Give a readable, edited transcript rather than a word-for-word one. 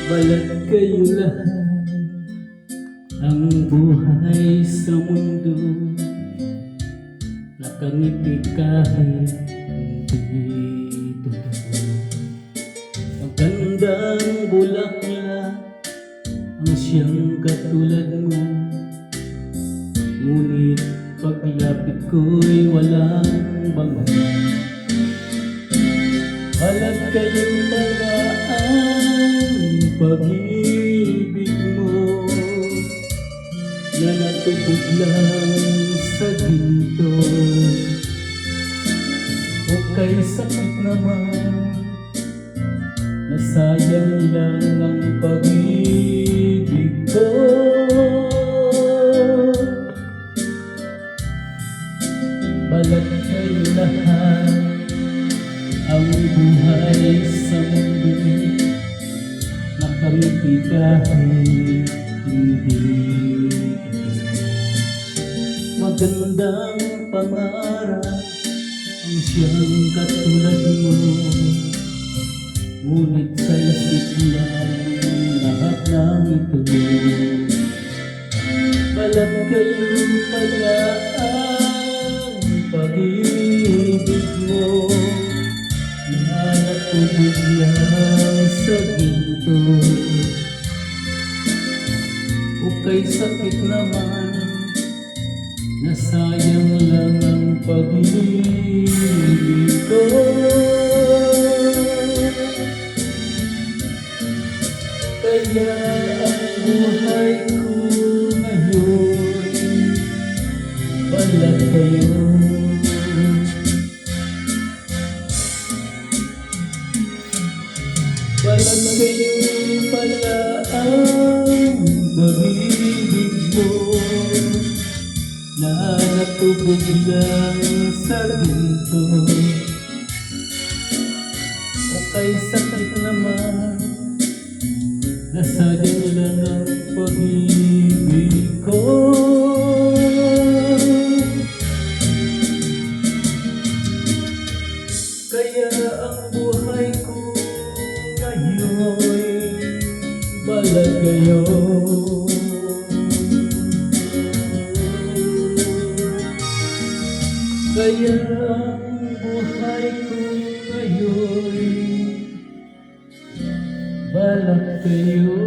Balat kayo lahat, ang buhay sa mundo. Nakangiti kahit hindi totoo. Magandang bulaklak ang siyang katulad mo, ngunit paglapit ko'y walang bango. Balat kayo pala ang pag-ibig mo, na natubog lang sa ginto. O kay sakit naman, nasayang lang ang pag-ibig ko. Balat kayo lahat, ang buhay sa mundo. Nakangiti kahit hindi ito. Magandang pangarap ang siyang katulad mo, ngunit sa lasik lang lahat ng ito. Balat kayo pala ang pag-ibig mo, na natubog lang sa ginto. O kay sakit naman, nasayang lang ang pag-ibig ko. Kaya ang buhay ko ngayon, balat kayo. Balat kayo pala ang pag-ibig mo, na natubog lang sa ginto. O kay sakit naman, nasayang lang ang pag-ibig ko. Kaya ang buhay ko ngayon, balat kayo. Kaya ang buhay ko ngayon, balat kayo.